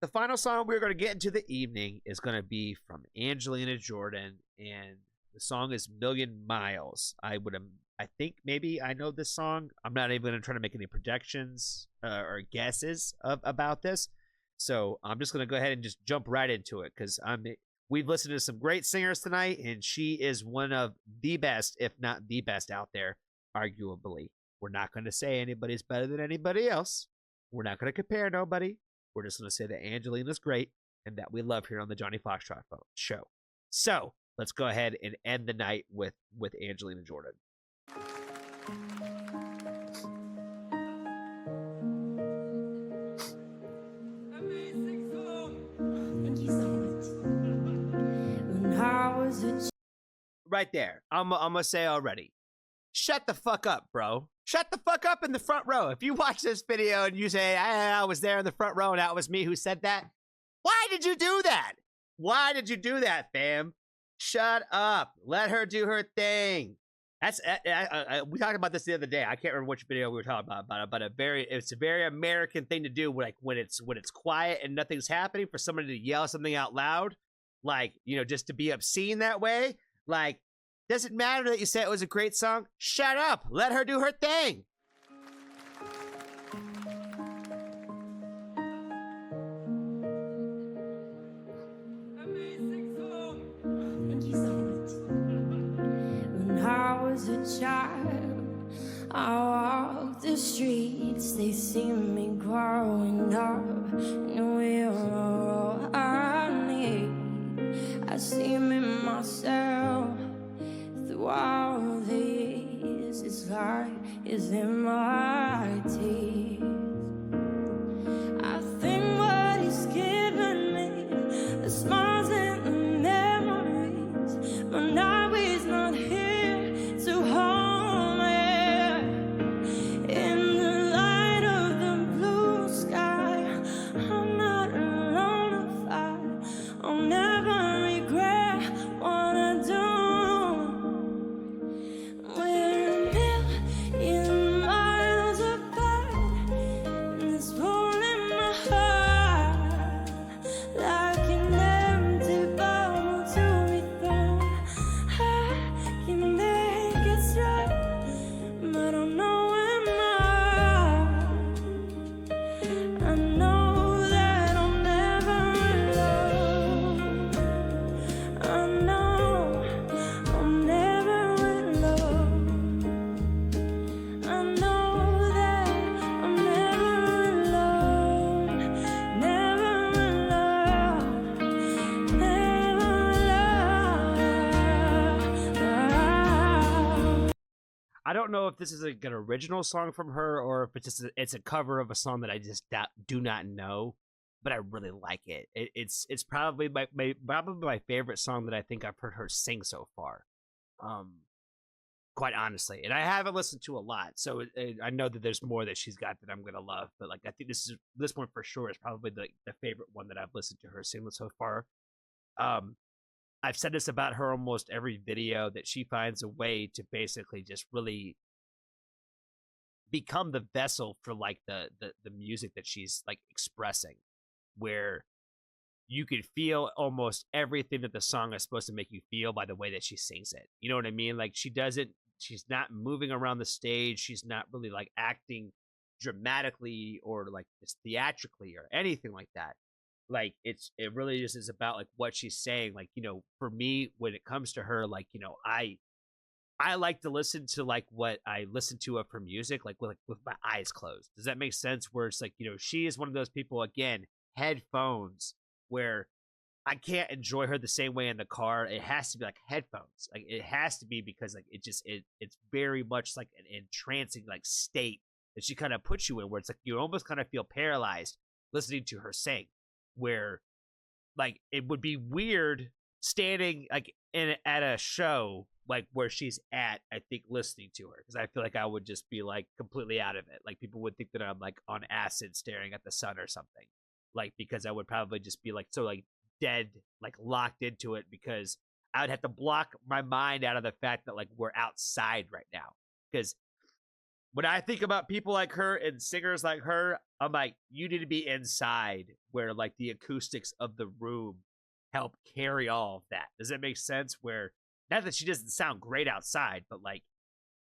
the final song we're going to get into the evening is going to be from Angelina Jordan, and the song is Million Miles. I think maybe I know this song. I'm not even going to try to make any projections or guesses about this. So I'm just going to go ahead and just jump right into it because we've listened to some great singers tonight, and she is one of the best, if not the best out there, arguably. We're not going to say anybody's better than anybody else. We're not going to compare nobody. We're just going to say that Angelina's great and that we love here on the Johnny Foxtrot Show. So let's go ahead and end the night with Angelina Jordan. Amazing song. Thank you so much. When I was a right there, I'm gonna say already. Shut the fuck up, bro. Shut the fuck up in the front row. If you watch this video and you say, I was there in the front row and that was me who said that, why did you do that? Why did you do that, fam? Shut up. Let her do her thing. That's we talked about this the other day. I can't remember which video we were talking about it, but it's a very American thing to do. Like when it's quiet and nothing's happening, for somebody to yell something out loud, like, you know, just to be obscene that way. Like, doesn't matter that you said it was a great song. Shut up. Let her do her thing. amazing song. Thank you so much. When I was a child, I walked the streets. They see me growing up. No, you're all I need. I see me myself through all the years. It's like it's in my teeth. I think what he's given me, the smiles and the memories, but now he's not here to hold me. In the light of the blue sky, I'm not alone. I'll never regret what I do. We're a million miles apart, and this hole in my heart, like an empty bottle to be thrown. I can make it straight, but I know I'm not. I know that I'm never alone. I know I'm never alone. I know that I'm never alone. Never alone. Never alone. I don't know if this is like an original song from her or if it's a cover of a song that I just do not know, but I really like it. It's probably my favorite song that I think I've heard her sing so far. Quite honestly, and I haven't listened to a lot, so I know that there's more that she's got that I'm gonna love. But like, I think this one for sure is probably the favorite one that I've listened to her sing so far. I've said this about her almost every video, that she finds a way to basically just really become the vessel for like the music that she's like expressing, where you could feel almost everything that the song is supposed to make you feel by the way that she sings it. You know what I mean? Like she's not moving around the stage. She's not really like acting dramatically or like just theatrically or anything like that. Like it really just is about like what she's saying. Like, you know, for me, when it comes to her, like, you know, I like to listen to like what I listen to of her music, like with my eyes closed. Does that make sense? Where it's like, you know, she is one of those people, again, headphones, where I can't enjoy her the same way in the car. It has to be like headphones. Like it has to be, because like it's very much like an entrancing like state that she kind of puts you in, where it's like you almost kind of feel paralyzed listening to her sing, where like it would be weird standing like at a show like where she's at, I think, listening to her, because I feel like I would just be like completely out of it. Like people would think that I'm like on acid staring at the sun or something, like, because I would probably just be like so like dead, like locked into it, because I would have to block my mind out of the fact that like we're outside right now, because when I think about people like her and singers like her, I'm like, you need to be inside where like the acoustics of the room help carry all of that. Does that make sense? Where not that she doesn't sound great outside, but like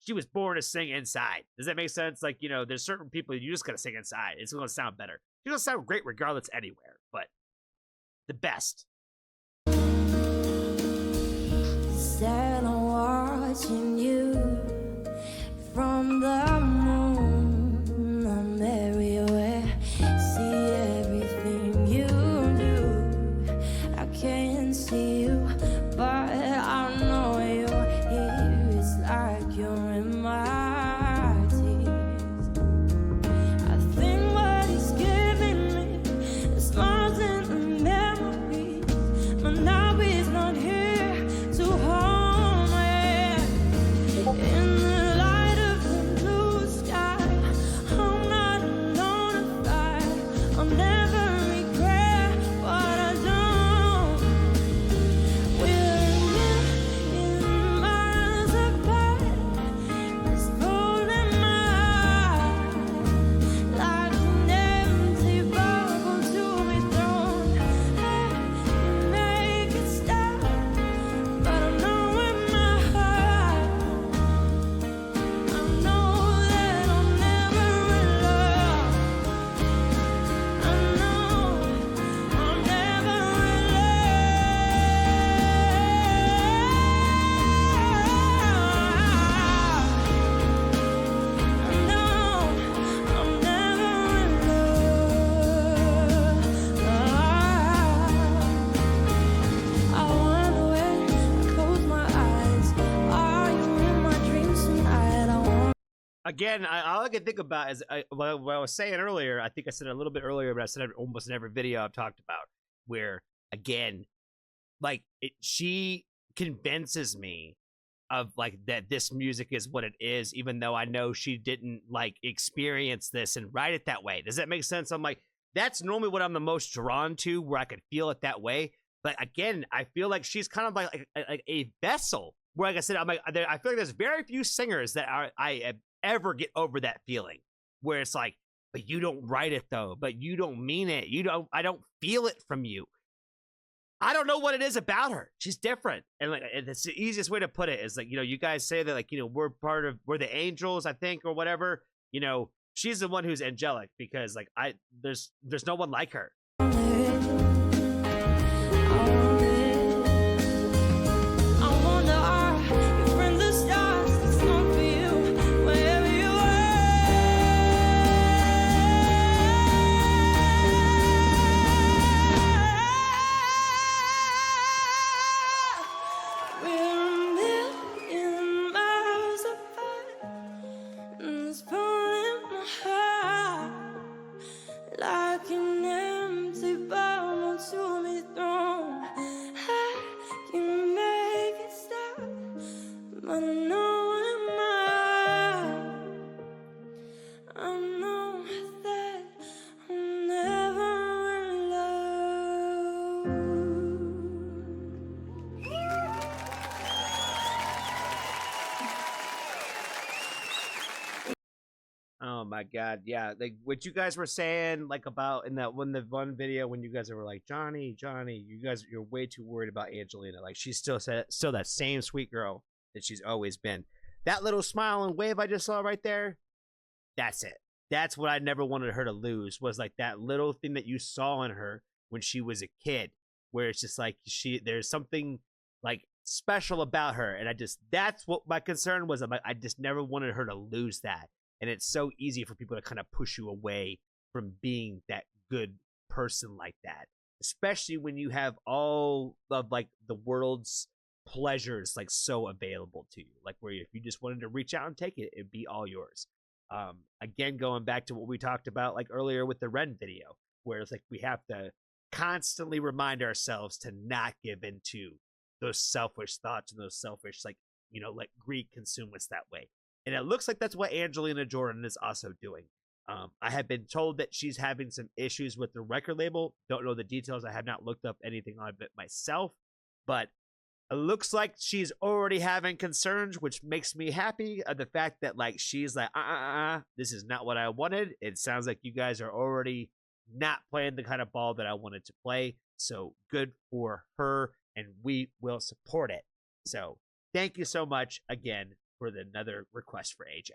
she was born to sing inside. Does that make sense? Like, there's certain people you just gotta sing inside. It's gonna sound better. It's gonna sound great regardless anywhere, but the best. Said I'm watching you from the moon. I'm everywhere, see everything you do. I can't see you, but I know you're here. It's like you're in my tears. I think what he's giving me is smiles and the memories, but now he's not here to hold me. In the light of the blue sky, I'm not alone if I'll never regret what I done. We're a million miles apart. It's pulling my heart like an empty bubble to be thrown. I can make it stop, but I know in my heart, I know that I'll never love. I know I'll never I wonder when I close my eyes, are you in my dreams tonight? I want Again, all I can think about is what I was saying earlier. I think I said it a little bit earlier, but I said it almost in every video I've talked about. Where again, like she convinces me of like that this music is what it is, even though I know she didn't like experience this and write it that way. Does that make sense? I'm like, that's normally what I'm the most drawn to, where I could feel it that way. But again, I feel like she's kind of like a vessel. Where, like I said, I'm like, I feel like there's very few singers that I ever get over that feeling, where it's like, but you don't write it though, but you don't mean it. I don't feel it from you. I don't know what it is about her. She's different. And like, it's the easiest way to put it is like, you guys say that like, we're the angels, I think, or whatever. She's the one who's angelic, because like there's no one like her. I wonder, are your friends the stars? It's not for you, wherever you are. We're a million miles apart, and it's pulling my heart like an empty bottle to be thrown. I can make it stop, but I know in my heart, I know that I'll never love. Oh my god, yeah. Like what you guys were saying, like about in that one video when you guys were like, Johnny, you're way too worried about Angelina. Like she's still that same sweet girl that she's always been. That little smile and wave I just saw right there, that's it. That's what I never wanted her to lose, was like that little thing that you saw in her when she was a kid, where it's just like there's something like special about her. And that's what my concern was. I just never wanted her to lose that. And it's so easy for people to kind of push you away from being that good person like that, especially when you have all of like the world's pleasures like so available to you, like where if you just wanted to reach out and take it, it'd be all yours. Again, going back to what we talked about like earlier with the Ren video, where it's like we have to constantly remind ourselves to not give into those selfish thoughts and those selfish like like greed consume us that way. And it looks like that's what Angelina Jordan is also doing. I have been told that she's having some issues with the record label. Don't know the details. I have not looked up anything on it myself. But It looks like she's already having concerns, which makes me happy. The fact that like she's like, this is not what I wanted. It sounds like you guys are already not playing the kind of ball that I wanted to play. So good for her, and we will support it. So thank you so much again for another request for AJ.